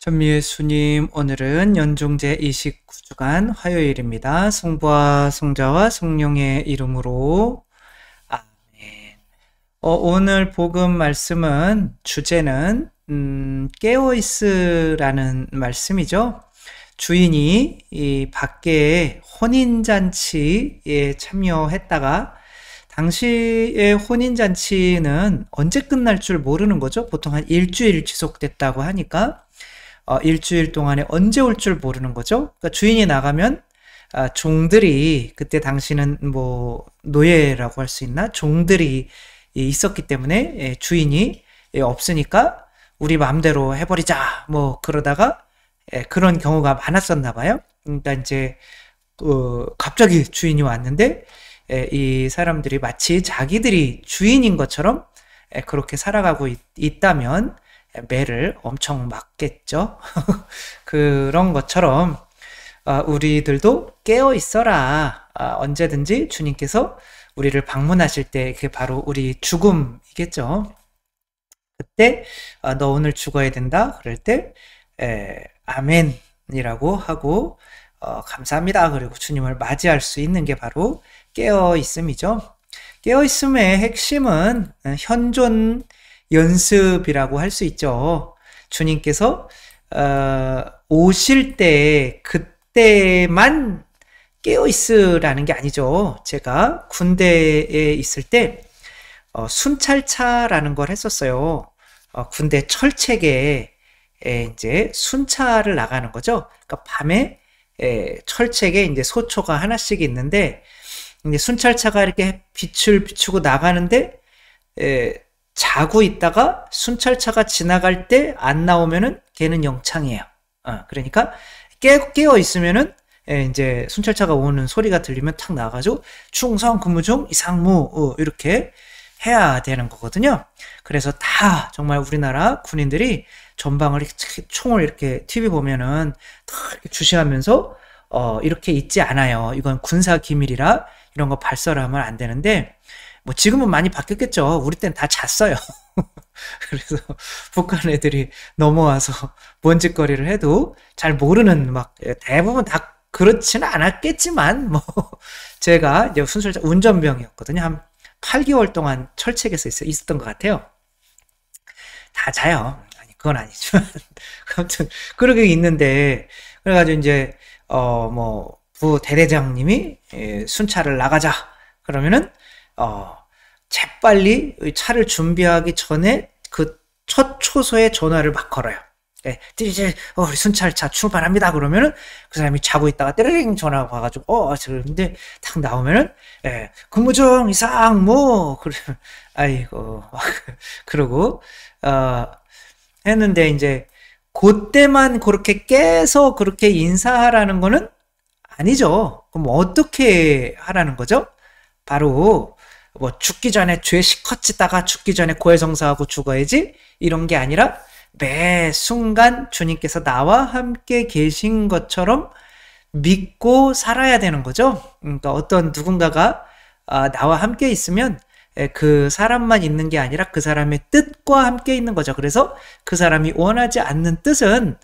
전미예수님, 오늘은 연종제 29주간 화요일입니다. 성부와 성자와 성령의 이름으로 아멘. 오늘 복음 말씀은 주제는 깨어있으라는 말씀이죠. 주인이 이 밖에 혼인잔치에 참여했다가 당시의 혼인잔치는 언제 끝날 줄 모르는 거죠. 보통 한 일주일 지속됐다고 하니까 일주일 동안에 언제 올 줄 모르는 거죠. 그러니까 주인이 나가면 종들이, 그때 당시는 뭐 노예라고 할 수 있나? 종들이 있었기 때문에 주인이 없으니까 우리 마음대로 해버리자 뭐 그러다가 그런 경우가 많았었나 봐요. 그러니까 이제 갑자기 주인이 왔는데 이 사람들이 마치 자기들이 주인인 것처럼 그렇게 살아가고 있다면 매를 엄청 맞겠죠. 그런 것처럼 우리들도 깨어 있어라. 언제든지 주님께서 우리를 방문하실 때 그게 바로 우리 죽음이겠죠. 그때 너 오늘 죽어야 된다 그럴 때 아멘이라고 하고 감사합니다 그리고 주님을 맞이할 수 있는 게 바로 깨어 있음이죠. 깨어 있음의 핵심은 현존 연습이라고 할 수 있죠. 주님께서 오실 때 그때만 깨어 있으라는 게 아니죠. 제가 군대에 있을 때 순찰차라는 걸 했었어요. 군대 철책에 이제 순찰을 나가는 거죠. 그러니까 밤에 철책에 이제 소초가 하나씩 있는데 이제 순찰차가 이렇게 빛을 비추고 나가는데 자고 있다가 순찰차가 지나갈 때 안 나오면은 걔는 영창이에요. 그러니까 깨어 있으면은 이제 순찰차가 오는 소리가 들리면 탁 나가지고 충성 근무 중 이상무 이렇게 해야 되는 거거든요. 그래서 다 정말 우리나라 군인들이 전방을 총을 이렇게 TV 보면은 다 이렇게 주시하면서 이렇게 있지 않아요. 이건 군사 기밀이라 이런 거 발설하면 안 되는데 뭐 지금은 많이 바뀌었겠죠. 우리 땐 다 잤어요. 그래서 북한 애들이 넘어와서 뭔짓거리를 해도 잘 모르는 막 대부분 다 그렇지는 않았겠지만 뭐 제가 이제 순찰차 운전병이었거든요. 한 8개월 동안 철책에서 있었던 것 같아요. 다 자요. 아니 그건 아니지만 아무튼 그러게 있는데 그래가지고 이제 뭐 부대대장님이 순찰을 나가자 그러면은 재빨리 차를 준비하기 전에 그 첫 초소에 전화를 막 걸어요. 이제 우리 순찰차 출발합니다. 그러면은 그 사람이 자고 있다가 떼르릉 전화가 와가지고 그런데 탁 나오면은 근무 중 이상 뭐 그러면 아이고 막 그러고 했는데 이제 그때만 그렇게 깨서 그렇게 인사하라는 거는 아니죠. 그럼 어떻게 하라는 거죠? 바로 뭐 죽기 전에 죄 실컷 짓다가 죽기 전에 고해성사하고 죽어야지 이런 게 아니라 매 순간 주님께서 나와 함께 계신 것처럼 믿고 살아야 되는 거죠. 그러니까 어떤 누군가가 나와 함께 있으면 그 사람만 있는 게 아니라 그 사람의 뜻과 함께 있는 거죠. 그래서 그 사람이 원하지 않는 뜻은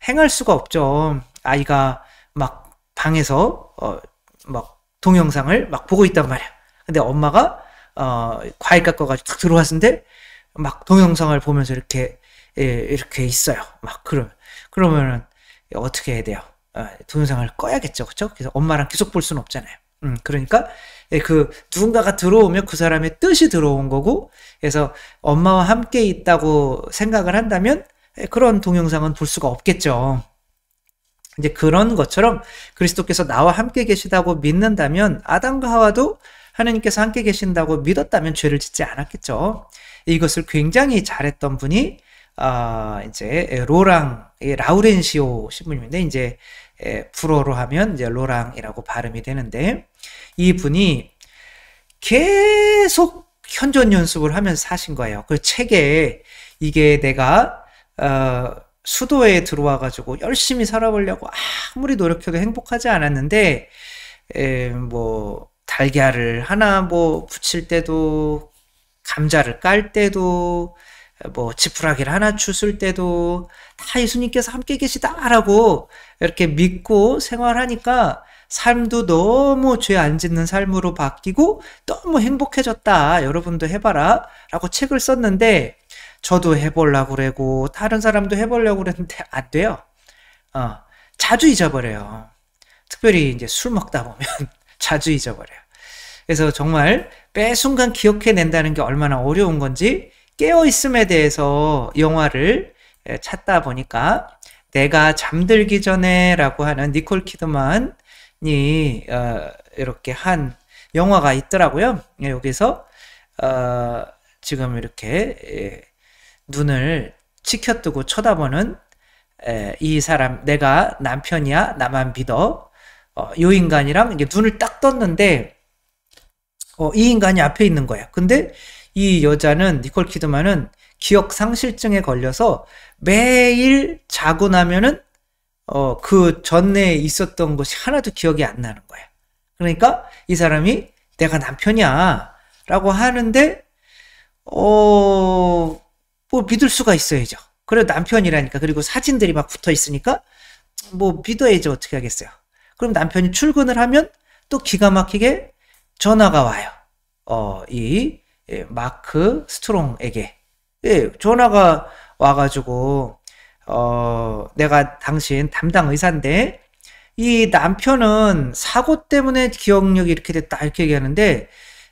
행할 수가 없죠. 아이가 막 방에서 막 동영상을 막 보고 있단 말이야. 근데 엄마가 과일 깎아가지고 탁 들어왔는데 막 동영상을 보면서 이렇게 있어요. 막 그러면은 어떻게 해야 돼요? 동영상을 꺼야겠죠, 그렇죠? 그래서 엄마랑 계속 볼 수는 없잖아요. 그러니까 그 누군가가 들어오면 그 사람의 뜻이 들어온 거고, 그래서 엄마와 함께 있다고 생각을 한다면 그런 동영상은 볼 수가 없겠죠. 이제 그런 것처럼 그리스도께서 나와 함께 계시다고 믿는다면 아담과 하와도 하나님께서 함께 계신다고 믿었다면 죄를 짓지 않았겠죠. 이것을 굉장히 잘했던 분이 이제 라우렌시오 신부님인데 이제 불어로 하면 이제 로랑이라고 발음이 되는데 이 분이 계속 현존 연습을 하면서 사신 거예요. 그 책에 이게 내가 수도에 들어와 가지고 열심히 살아보려고 아무리 노력해도 행복하지 않았는데 뭐 달걀을 하나 뭐 부칠 때도 감자를 깔 때도 뭐 지푸라기를 하나 주실 때도 다 예수님께서 함께 계시다라고 이렇게 믿고 생활하니까 삶도 너무 죄 안 짓는 삶으로 바뀌고 너무 행복해졌다. 여러분도 해봐라 라고 책을 썼는데 저도 해보려고 그러고 다른 사람도 해보려고 그랬는데 안 돼요. 자주 잊어버려요. 특별히 이제 술 먹다 보면 자주 잊어버려요. 그래서 정말 매 순간 기억해낸다는 게 얼마나 어려운 건지 깨어있음에 대해서 영화를 찾다 보니까 내가 잠들기 전에 라고 하는 니콜 키드만이 이렇게 한 영화가 있더라고요. 여기서 지금 이렇게 눈을 치켜뜨고 쳐다보는 이 사람, 내가 남편이야 나만 믿어. 이 인간이랑 이게 눈을 딱 떴는데 이 인간이 앞에 있는 거야. 근데 이 여자는 니콜 키드만은 기억 상실증에 걸려서 매일 자고 나면은 그 전에 있었던 것이 하나도 기억이 안 나는 거야. 그러니까 이 사람이 내가 남편이야 라고 하는데 뭐 믿을 수가 있어야죠. 그래 남편이라니까. 그리고 사진들이 막 붙어 있으니까 뭐 믿어야죠. 어떻게 하겠어요. 그럼 남편이 출근을 하면 또 기가 막히게 전화가 와요. 이 마크 스트롱에게 전화가 와가지고 내가 당신 담당 의사인데 이 남편은 사고 때문에 기억력이 이렇게 됐다 이렇게 얘기하는데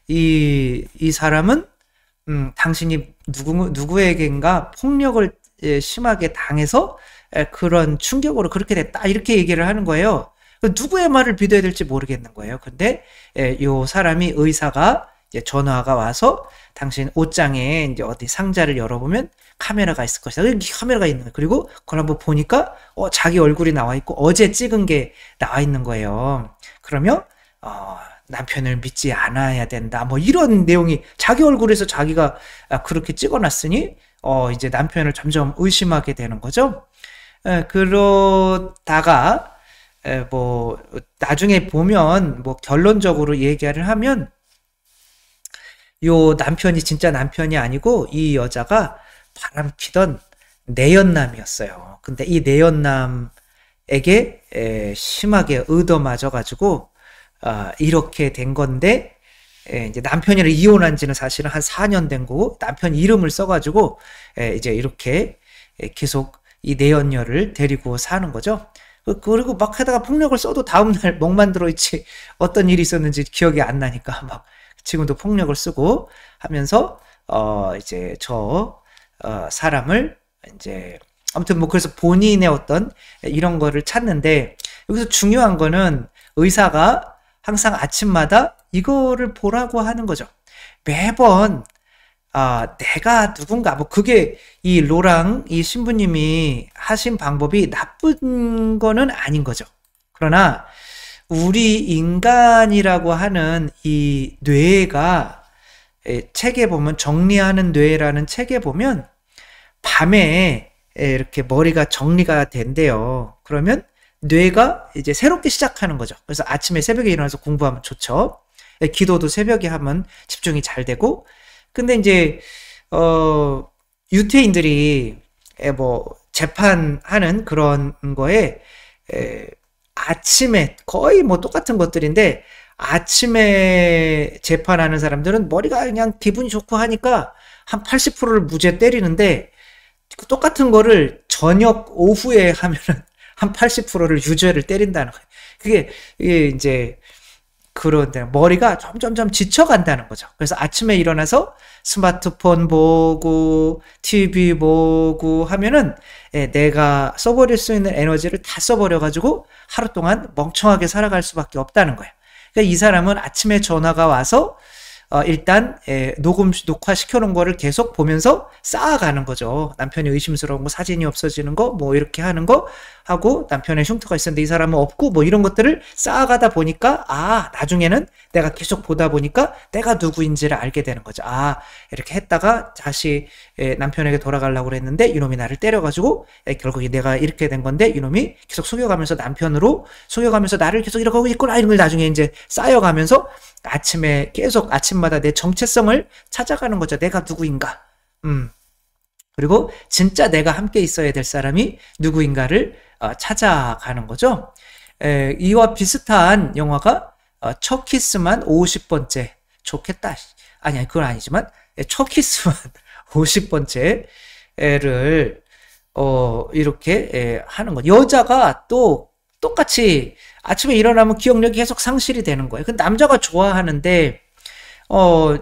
이 사람은 당신이 누구에겐가 폭력을 심하게 당해서 그런 충격으로 그렇게 됐다 이렇게 얘기를 하는 거예요. 누구의 말을 믿어야 될지 모르겠는 거예요. 근데 요 사람이 의사가 이제 전화가 와서 당신 옷장에 이제 어디 상자를 열어보면 카메라가 있을 것이다. 카메라가 있는 거예요. 그리고 그걸 한번 보니까 자기 얼굴이 나와 있고 어제 찍은 게 나와 있는 거예요. 그러면 남편을 믿지 않아야 된다. 뭐 이런 내용이 자기 얼굴에서 자기가 그렇게 찍어놨으니 이제 남편을 점점 의심하게 되는 거죠. 그러다가 뭐 나중에 보면 뭐 결론적으로 얘기를 하면 요 남편이 진짜 남편이 아니고 이 여자가 바람피던 내연남이었어요. 근데 이 내연남에게 심하게 얻어맞아가지고 이렇게 된 건데 이제 남편이랑 이혼한 지는 사실은 한 4년 된 거고 남편 이름을 써가지고 이제 이렇게 계속 이 내연녀를 데리고 사는 거죠. 그리고 막 하다가 폭력을 써도 다음날 멍만 들어있지 어떤 일이 있었는지 기억이 안 나니까 막 지금도 폭력을 쓰고 하면서 이제 사람을 이제 아무튼 뭐 그래서 본인의 어떤 이런 거를 찾는데 여기서 중요한 거는 의사가 항상 아침마다 이거를 보라고 하는 거죠. 매번 내가 누군가 뭐 그게 이 로랑 이 신부님이 하신 방법이 나쁜 거는 아닌 거죠. 그러나 우리 인간이라고 하는 이 뇌가 책에 보면 정리하는 뇌라는 책에 보면 밤에 이렇게 머리가 정리가 된대요. 그러면 뇌가 이제 새롭게 시작하는 거죠. 그래서 아침에 새벽에 일어나서 공부하면 좋죠. 기도도 새벽에 하면 집중이 잘 되고. 근데 이제 유태인들이 뭐 재판하는 그런 거에 아침에 거의 뭐 똑같은 것들인데 아침에 재판하는 사람들은 머리가 그냥 기분이 좋고 하니까 한 80%를 무죄 때리는데 똑같은 거를 저녁 오후에 하면은 한 80%를 유죄를 때린다는 거예요. 그게 이제 그런데 머리가 점점점 지쳐간다는 거죠. 그래서 아침에 일어나서 스마트폰 보고 TV 보고 하면은 내가 써버릴 수 있는 에너지를 다 써버려가지고 하루 동안 멍청하게 살아갈 수밖에 없다는 거예요. 그러니까 이 사람은 아침에 전화가 와서 일단 녹화 시켜놓은 거를 계속 보면서 쌓아가는 거죠. 남편이 의심스러운 거, 사진이 없어지는 거, 뭐 이렇게 하는 거 하고 남편의 흉터가 있었는데 이 사람은 없고 뭐 이런 것들을 쌓아가다 보니까 나중에는 내가 계속 보다 보니까 내가 누구인지를 알게 되는 거죠. 이렇게 했다가 다시 남편에게 돌아가려고 그랬는데 이놈이 나를 때려가지고 결국 내가 이렇게 된 건데 이놈이 계속 속여가면서 남편으로 속여가면서 나를 계속 이러고 있구나 이런 걸 나중에 이제 쌓여가면서 아침에 계속 아침마다 내 정체성을 찾아가는 거죠. 내가 누구인가. 그리고 진짜 내가 함께 있어야 될 사람이 누구인가를 찾아가는 거죠. 이와 비슷한 영화가 첫 키스만 50번째. 좋겠다. 아니, 그건 아니지만 첫 키스만 50번째를 이렇게 하는 거. 여자가 또 똑같이 아침에 일어나면 기억력이 계속 상실이 되는 거예요. 그 남자가 좋아하는데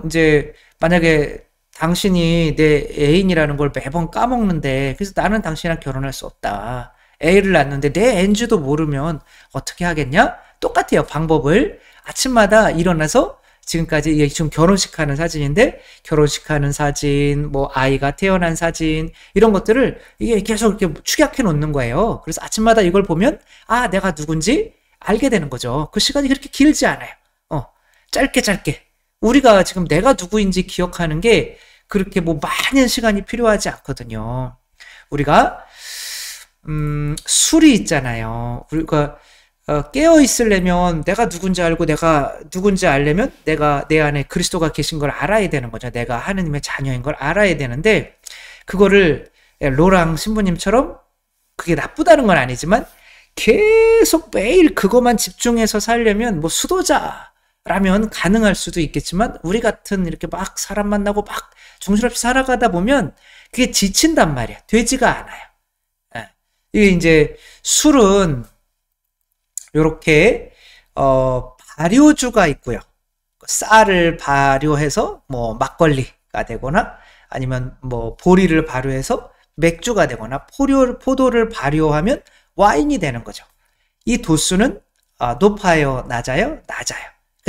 이제 만약에 당신이 내 애인이라는 걸 매번 까먹는데, 그래서 나는 당신이랑 결혼할 수 없다. 애를 낳는데 내 애인지도 모르면 어떻게 하겠냐? 똑같아요. 방법을 아침마다 일어나서 지금까지 이게 지금 결혼식 하는 사진인데, 결혼식 하는 사진, 뭐 아이가 태어난 사진, 이런 것들을 이게 계속 이렇게 축약해 놓는 거예요. 그래서 아침마다 이걸 보면 아, 내가 누군지 알게 되는 거죠. 그 시간이 그렇게 길지 않아요. 짧게 우리가 지금 내가 누구인지 기억하는 게 그렇게 뭐 많은 시간이 필요하지 않거든요. 우리가 술이 있잖아요. 우리가 깨어 있으려면 내가 누군지 알고, 내가 누군지 알려면 내가 내 안에 그리스도가 계신 걸 알아야 되는 거죠. 내가 하느님의 자녀인 걸 알아야 되는데, 그거를 로랑 신부님처럼 그게 나쁘다는 건 아니지만 계속 매일 그것만 집중해서 살려면, 뭐 수도자라면 가능할 수도 있겠지만 우리 같은 이렇게 막 사람 만나고 막 정신없이 살아가다 보면 그게 지친단 말이야. 되지가 않아요. 이게 이제 술은 요렇게 발효주가 있고요. 쌀을 발효해서 뭐 막걸리가 되거나, 아니면 뭐 보리를 발효해서 맥주가 되거나, 포도를 발효하면 와인이 되는 거죠. 이 도수는 높아요, 낮아요? 낮아요.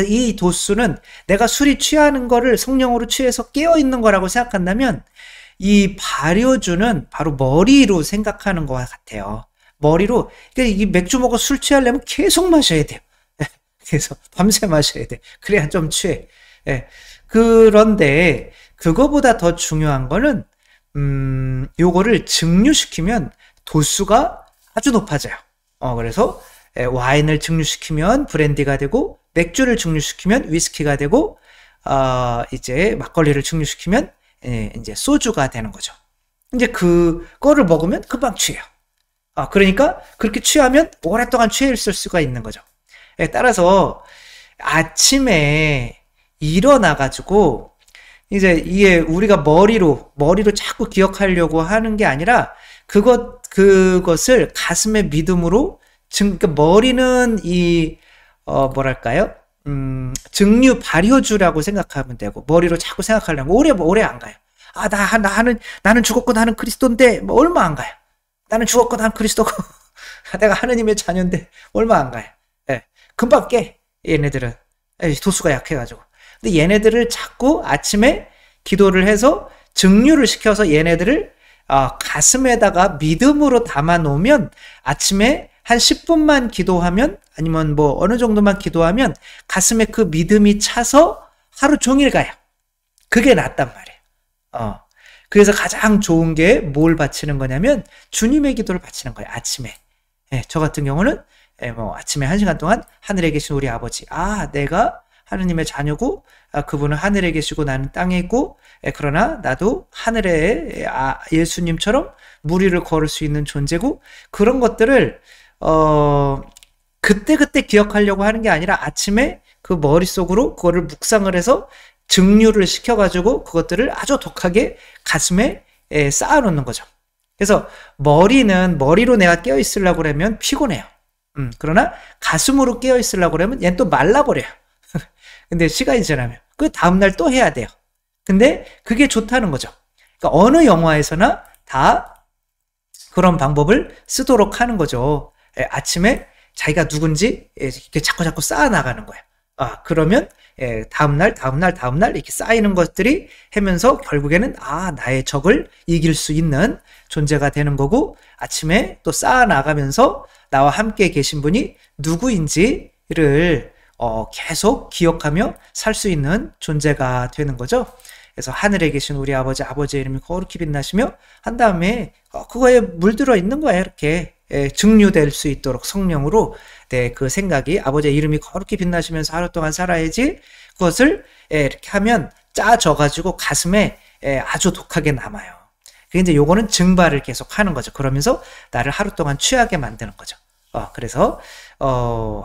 이 도수는 내가 술이 취하는 거를 성령으로 취해서 깨어있는 거라고 생각한다면, 이 발효주는 바로 머리로 생각하는 것 같아요. 머리로. 그러니까 이 맥주 먹어 술 취하려면 계속 마셔야 돼요. 그래서 밤새 마셔야 돼. 그래야 좀 취해. 그런데 그거보다 더 중요한 거는 요거를 증류시키면 도수가 아주 높아져요. 그래서 와인을 증류시키면 브랜디가 되고, 맥주를 증류시키면 위스키가 되고, 이제 막걸리를 증류시키면 이제 소주가 되는 거죠. 이제 그거를 먹으면 금방 취해요. 그러니까 그렇게 취하면 오랫동안 취해 있을 수가 있는 거죠. 따라서 아침에 일어나가지고 이제 이게 우리가 머리로 자꾸 기억하려고 하는 게 아니라 그것을 가슴의 믿음으로 그러니까 머리는 뭐랄까요? 증류 발효주라고 생각하면 되고, 머리로 자꾸 생각하려면 오래 안 가요. 나는 죽었고 나는 그리스도인데 뭐 얼마 안 가요. 나는 죽었고 난 그리스도고 내가 하느님의 자녀인데 얼마 안 가요. 금방 깨. 얘네들은 도수가 약해가지고. 근데 얘네들을 자꾸 아침에 기도를 해서 증류를 시켜서 얘네들을 가슴에다가 믿음으로 담아 놓으면, 아침에 한 10분만 기도하면, 아니면 뭐 어느 정도만 기도하면 가슴에 그 믿음이 차서 하루 종일 가요. 그게 낫단 말이에요. 그래서 가장 좋은 게 뭘 바치는 거냐면 주님의 기도를 바치는 거예요. 아침에. 저 같은 경우는 뭐 아침에 1시간 동안 하늘에 계신 우리 아버지, 내가 하느님의 자녀고, 그분은 하늘에 계시고 나는 땅에 있고, 그러나 나도 하늘에 예수님처럼 무리를 걸을 수 있는 존재고, 그런 것들을 그때 기억하려고 하는 게 아니라 아침에 그 머릿속으로 그거를 묵상을 해서 증류를 시켜가지고 그것들을 아주 독하게 가슴에 쌓아놓는 거죠. 그래서 머리로 내가 깨어있으려고 그러면 피곤해요. 그러나 가슴으로 깨어있으려고 그러면 얘는 또 말라버려요. 근데 시간이 지나면 그 다음날 또 해야 돼요. 근데 그게 좋다는 거죠. 그러니까 어느 영화에서나 다 그런 방법을 쓰도록 하는 거죠. 아침에 자기가 누군지 이렇게 자꾸 쌓아나가는 거예요. 그러면 다음날 이렇게 쌓이는 것들이 하면서 결국에는 나의 적을 이길 수 있는 존재가 되는 거고, 아침에 또 쌓아나가면서 나와 함께 계신 분이 누구인지를 계속 기억하며 살 수 있는 존재가 되는 거죠. 그래서 하늘에 계신 우리 아버지의 이름이 거룩히 빛나시며 한 다음에 그거에 물들어 있는 거예요. 이렇게 증류될 수 있도록 성령으로 그 생각이, 아버지의 이름이 거룩히 빛나시면서 하루 동안 살아야지, 그것을 이렇게 하면 짜져가지고 가슴에 아주 독하게 남아요. 그게 이제 요거는 증발을 계속 하는 거죠. 그러면서 나를 하루 동안 취하게 만드는 거죠. 그래서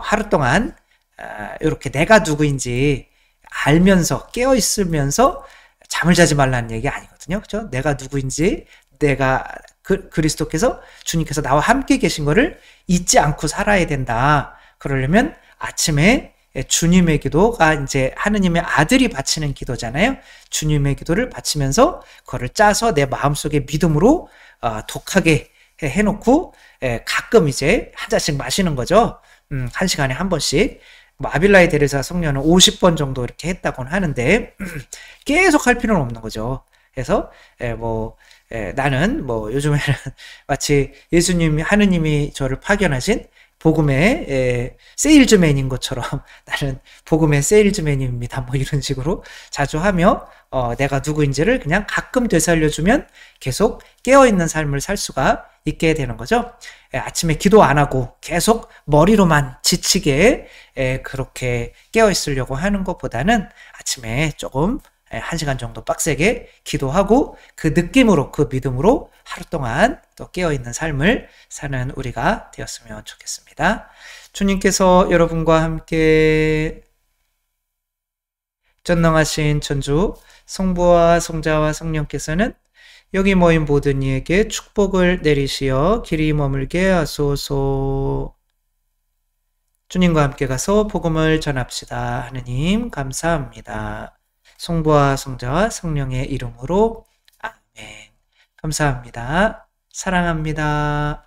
하루 동안 이렇게 내가 누구인지 알면서 깨어 있으면서 잠을 자지 말라는 얘기 아니거든요. 그렇죠? 내가 누구인지 내가 그리스도께서 주님께서 나와 함께 계신 거를 잊지 않고 살아야 된다. 그러려면 아침에 주님의 기도가 이제 하느님의 아들이 바치는 기도잖아요. 주님의 기도를 바치면서 그거를 짜서 내 마음속에 믿음으로 독하게 해놓고 가끔 이제 한 잔씩 마시는 거죠. 한 시간에 한 번씩. 뭐 아빌라의 데레사 성녀는 50번 정도 이렇게 했다고는 하는데 계속 할 필요는 없는 거죠. 그래서 나는 요즘에는 마치 예수님이 하느님이 저를 파견하신 복음의 세일즈맨인 것처럼 나는 복음의 세일즈맨입니다. 뭐 이런 식으로 자주 하며 내가 누구인지를 그냥 가끔 되살려주면 계속 깨어있는 삶을 살 수가 있게 되는 거죠. 아침에 기도 안 하고 계속 머리로만 지치게 그렇게 깨어있으려고 하는 것보다는 아침에 조금 1시간 정도 빡세게 기도하고 그 느낌으로 그 믿음으로 하루 동안 또 깨어있는 삶을 사는 우리가 되었으면 좋겠습니다. 주님께서 여러분과 함께 전능하신 천주 성부와 성자와 성령께서는 여기 모인 모든 이에게 축복을 내리시어 길이 머물게 하소서. 주님과 함께 가서 복음을 전합시다. 하느님 감사합니다. 성부와 성자와 성령의 이름으로 아멘. 감사합니다. 사랑합니다.